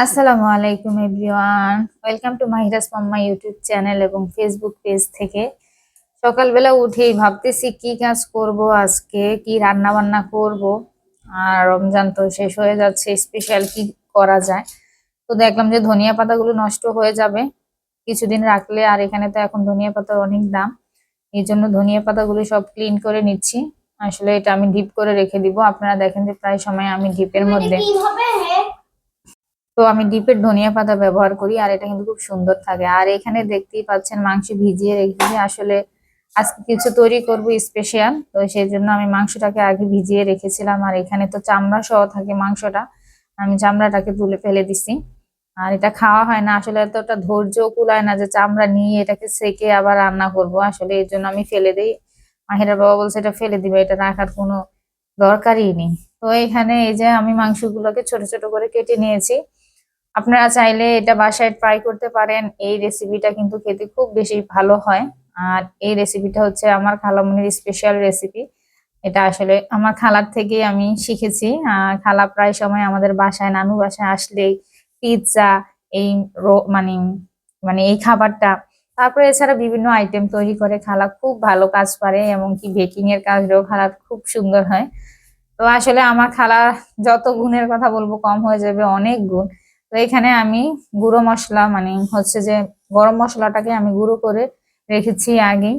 আসসালামু আলাইকুম everyone, welcome to Mahira's mamma YouTube channel এবং ফেসবুক পেজ থেকে। সকালবেলা উঠেই ভাবতেছি কি কাজ করব, আজকে কি রান্না বান্না করব। আর রমজান তো শেষ হয়ে যাচ্ছে, স্পেশাল কি করা যায়। তো দেখলাম যে ধনিয়া পাতাগুলো নষ্ট হয়ে যাবে কিছুদিন রাখলে, আর এখানে তো এখন ধনিয়া পাতার অনেক দাম। এই জন্য ধনিয়া পাতাগুলো সব ক্লিন করে নিচ্ছি। আসলে এটা আমি ডিপ করে রেখে দিব। আপনারা দেখেন যে প্রায় সময় আমি ডিপের মধ্যে, তো আমি ডিপের ধনিয়া পাতা ব্যবহার করি, আর এটা কিন্তু খুব সুন্দর থাকে। আর এখানে দেখতেই পাচ্ছেন মাংস ভিজিয়ে রেখেছি। আসলে আজকে কিছু তৈরি করব স্পেশাল, তো সেই জন্য আমি মাংসটাকে আগে ভিজিয়ে রেখেছিলাম। আর এখানে তো চামড়া সহ থাকে মাংসটা, আমি চামড়াটাকে তুলে ফেলে দিছি। আর এটা খাওয়া হয় না আসলে, এতটা ধৈর্য কুলায় না যে চামড়া নিয়ে এটাকে সেকে আবার রান্না করব। আসলে এর জন্য আমি ফেলে দিই। মাহিরা বাবা বলছে এটা ফেলে দিবে, এটা রাখার কোনো দরকারই নেই। তো এখানে এই যে আমি মাংসগুলোকে ছোট ছোট করে কেটে নিয়েছি। আপনারা চাইলে এটা বাসায় ট্রাই করতে পারেন। এই রেসিপিটা কিন্তু খেতে খুব বেশি ভালো হয়। আর এই রেসিপিটা হচ্ছে আমার খালামণির স্পেশাল রেসিপি। এটা আসলে আমার খালার থেকেই আমি শিখেছি। খালা প্রায় সময় আমাদের বাসায়, নানু বাসায় আসলেই পিৎজা, এই মানে মানে এই খাবারটা, তারপরে এছাড়া বিভিন্ন আইটেম তৈরি করে। খালা খুব ভালো কাজ পারে, এমনকি বেকিং এর কাজটাও খালার খুব সুন্দর হয়। তো আসলে আমার খালা যত গুণের কথা বলবো কম হয়ে যাবে, অনেক গুণ। তো এখানে আমি গুঁড়ো মশলা, মানে হচ্ছে যে গরম মশলাটাকে আমি গুঁড়ো করে রেখেছি আগে,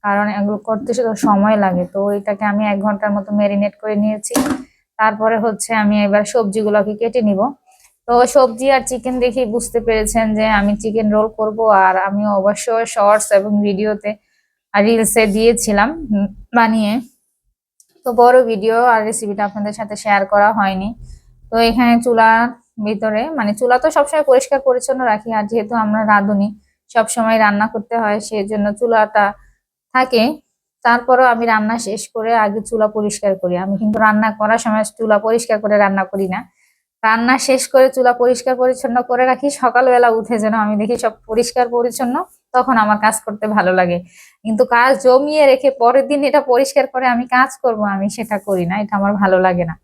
কারণ এগুলো করতে তো সময় লাগে। তো এটাকে আমি 1 ঘন্টার মতো ম্যারিনেট করে নিয়েছি। তারপরে হচ্ছে আমি এবার সবজিগুলোকে কেটে নিব। তো সবজি আর চিকেন দেখে বুঝতে পেরেছেন যে আমি চিকেন রোল করব। আর আমি অবশ্যই শর্টস এবং ভিডিওতে আর রিলসে দিয়েছিলাম বানিয়ে। তো বড় ভিডিও আর রেসিপিটা আপনাদের সাথে শেয়ার করা হয়নি। তো এখানে চুলার ভিতরে, মানে চুলা তো সবসময় পরিষ্কার পরিচ্ছন্ন রাখি, আর যেহেতু আমরা রাঁধুনি সবসময় রান্না করতে হয়, সেই জন্য চুলাটা থাকে। তারপরও আমি রান্না শেষ করে আগে চুলা পরিষ্কার করি। আমি কিন্তু রান্না করার সময় চুলা পরিষ্কার করে রান্না করি না, রান্না শেষ করে চুলা পরিষ্কার পরিচ্ছন্ন করে রাখি। সকালবেলা উঠে যেন আমি দেখি সব পরিষ্কার পরিচ্ছন্ন, তখন আমার কাজ করতে ভালো লাগে। কিন্তু কাজ জমিয়ে রেখে পরের দিন এটা পরিষ্কার করে আমি কাজ করব, আমি সেটা করি না, এটা আমার ভালো লাগে না।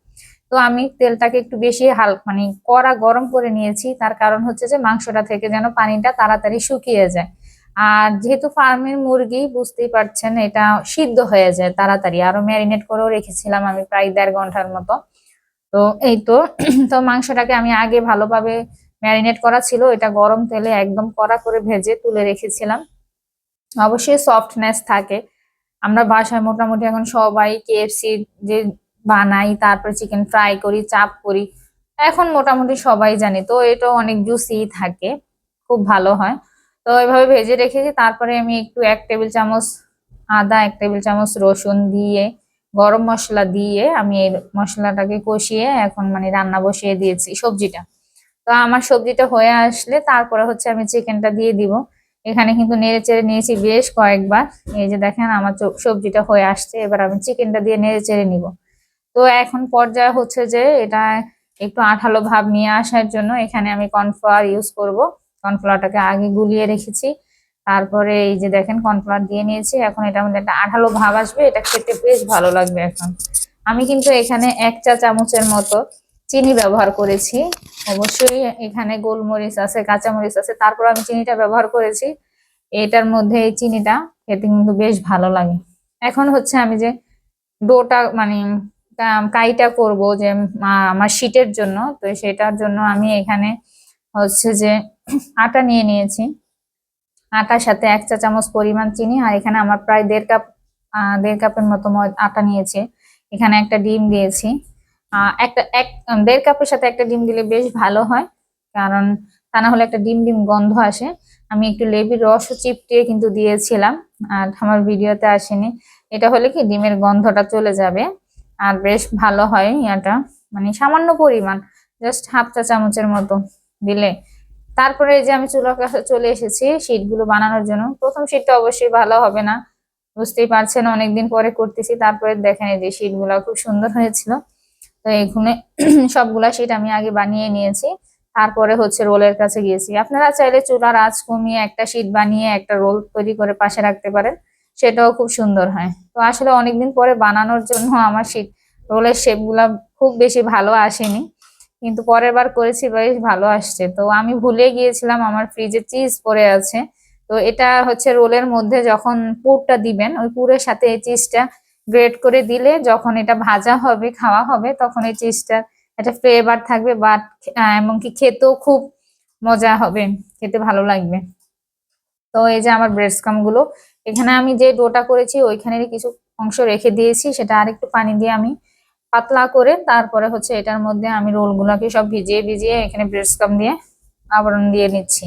তো আমি তেলটাকে একটু বেশি মানে কড়া গরম করে নিয়েছি। তার কারণ হচ্ছে যে মাংসটা থেকে যেন পানিটা তাড়াতাড়ি শুকিয়ে যায়। আর যেহেতু ফার্মের মুরগি, বুঝতেই পারছেন এটা সিদ্ধ হয়ে যায় তাড়াতাড়ি। আরো ম্যারিনেট করেও রেখেছিলাম আমি প্রায় 1.5 ঘন্টার মতো। তো এই তো তো মাংসটাকে আমি আগে ভালোভাবে ম্যারিনেট করা ছিল, এটা গরম তেলে একদম কড়া করে ভেজে তুলে রেখেছিলাম। অবশ্যই সফটনেস থাকে। আমরা বাসায় মোটামুটি এখন সবাই কেএফসি যে বানাই, তারপরে চিকেন ফ্রাই করি, চাপ করি, এখন মোটামুটি সবাই জানি। তো এটা অনেক জুসি থাকে, খুব ভালো হয়। তো এভাবে ভেজে রেখেছি। তারপরে আমি একটু 1 টেবিল চামচ আদা, 1 টেবিল চামচ রসুন দিয়ে, গরম মশলা দিয়ে আমি এই মশলাটাকে কষিয়ে এখন মানে রান্না বসিয়ে দিয়েছি সবজিটা। তো আমার সবজিটা হয়ে আসলে তারপরে হচ্ছে আমি চিকেনটা দিয়ে দিব। এখানে কিন্তু নেড়ে চেড়ে নিয়েছি বেশ কয়েকবার। এই যে দেখেন আমার সবজিটা হয়ে আসছে, এবার আমি চিকেনটা দিয়ে নেড়ে চেড়ে নিব। তো এখন পর্যায়ে হচ্ছে যে এটা একটু আঠালো ভাব নিয়ে আসার জন্য এখানে আমি কর্নফ্লাওয়ার ইউজ করব। কর্নফ্লাওয়ারটাকে আগে গুলিয়ে রেখেছি, তারপরে এই যে দেখেন কর্নফ্লাওয়ার দিয়ে নিয়েছি। এখন এটার মধ্যে একটা আঠালো ভাব আসবে, এটা খেতে বেশ ভালো লাগবে। এখন আমি কিন্তু এখানে 1 চা চামচের মতো চিনি ব্যবহার করেছি। অবশ্যই এখানে গোলমরিচ আছে, কাঁচামরিচ আছে, তারপর আমি চিনিটা ব্যবহার করেছি। এটার মধ্যে এই চিনিটা খেতে কিন্তু বেশ ভালো লাগে। এখন হচ্ছে আমি যে ডোটা মানে কাইটা করব যে আমার শীটের জন্য, তো সেটার জন্য আমি এখানে হচ্ছে যে আটা নিয়ে নিয়েছি। আটার সাথে 1 চা চামচ পরিমাণ চিনি, আর এখানে আমার প্রায় 1.5 কাপের মতো আটা নিয়েছি। এখানে একটা ডিম দিয়েছি। একটা 1.5 কাপের সাথে একটা ডিম দিলে বেশ ভালো হয়, কারণ তা না হলে একটা ডিম ডিম গন্ধ আসে। আমি একটু লেবুর রসও চিপটিয়ে কিন্তু দিয়েছিলাম, আর আমার ভিডিওতে আসেনি। এটা হলে কি ডিমের গন্ধটা চলে যাবে, আর বেশ ভালো হয় ইয়াটা। মানে সামান্য পরিমাণ, জাস্ট 1/2 চা চামচের মতো দিলে। তারপরে এই যে আমি চুলার কাছে চলে এসেছি শীটগুলো বানানোর জন্য। প্রথম শীটটা অবশ্যই ভালো হবে না, বুঝতেই পারছেন, অনেকদিন পরে করতেছি। তারপরে দেখেন এই যে শীটগুলো খুব সুন্দর হয়েছিল। তো এখানে সবগুলা শীট আমি আগে বানিয়ে নিয়েছি। তারপরে হচ্ছে রোলের কাছে গিয়েছি। আপনারা চাইলে চুলার আঁচ কমিয়ে একটা শীট বানিয়ে একটা রোল তৈরি করে পাশে রাখতে পারেন, সেটাও খুব সুন্দর হয়। তো আসলে অনেকদিন পরে বানানোর জন্য আমার শীট রোলের শেপ গুলা খুব বেশি ভালো আসেনি, কিন্তু পরের বার করেছি বেশ ভালো আসছে। তো আমি ভুলে গিয়েছিলাম আমার ফ্রিজে চিজ পড়ে আছে। তো এটা হচ্ছে রোলের মধ্যে যখন পুরটা দিবেন ওই পুরের সাথে এই চিজটা গ্রেট করে দিলে যখন এটা ভাজা হবে খাওয়া হবে তখন এই চিজটা একটা ফ্লেভার থাকবে, বাট এমনকি খেতেও খুব মজা হবে, খেতে ভালো লাগবে। তো এই যে আমার ব্রেড স্ক্রাম গুলো, এখানে আমি যে ডোটা করেছি ওইখানেরই কিছু অংশ রেখে দিয়েছি, সেটা আরেকটু পানি দিয়ে আমি পাতলা করে তারপরে হচ্ছে এটার মধ্যে আমি রোলগুলোকে সব ভিজিয়ে ভিজিয়ে এখানে ব্রেড স্ক্রাম দিয়ে আবরণ দিয়ে নিচ্ছি।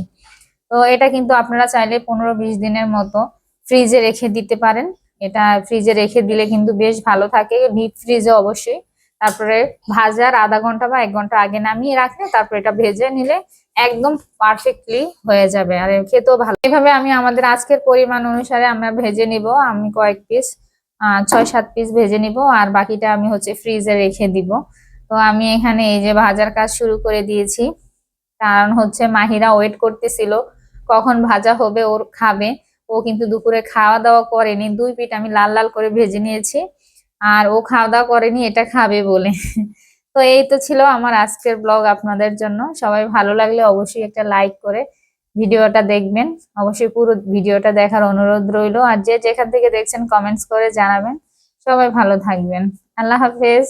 তো এটা কিন্তু আপনারা চাইলে 15-20 দিনের মতো ফ্রিজে রেখে দিতে পারেন। এটা ফ্রিজে রেখে দিলে কিন্তু বেশ ভালো থাকে, ডিপ ফ্রিজে অবশ্যই। তারপরে ভাজার আধা ঘন্টা বা 1 ঘন্টা আগে নামিয়ে রাখলে তারপর এটা ভেজে নিলে একদম পারফেক্টলি হয়ে যাবে, আর খেতেও ভালো। এভাবে আমি আমাদের আজকের পরিমাণ অনুসারে আমরা ভেজে নিব। আমি কয়েক পিস 6-7 পিস ভেজে নিব, আর বাকিটা আমি হচ্ছে ফ্রিজে রেখে দিব। তো আমি এখানে এই যে ভাজার কাজ শুরু করে দিয়েছি, কারণ হচ্ছে মাহিরা ওয়েট করতেছিল কখন ভাজা হবে ওর খাবে। ও কিন্তু দুপুরে খাওয়া দাওয়া করেনি, 2 পিঠ আমি লাল লাল করে ভেজে নিয়েছি, আর ও খাওয়া দাওয়া করেনি এটা খাবে বলে। তো এই তো ছিল আমার আজকের ব্লগ আপনাদের জন্য। সবাই ভালো লাগলে অবশ্যই একটা লাইক করে ভিডিওটা দেখবেন, অবশ্যই পুরো ভিডিওটা দেখার অনুরোধ রইল। আর যে যেখান থেকে দেখছেন কমেন্টস করে জানাবেন। সবাই ভালো থাকবেন। আল্লাহ হাফেজ।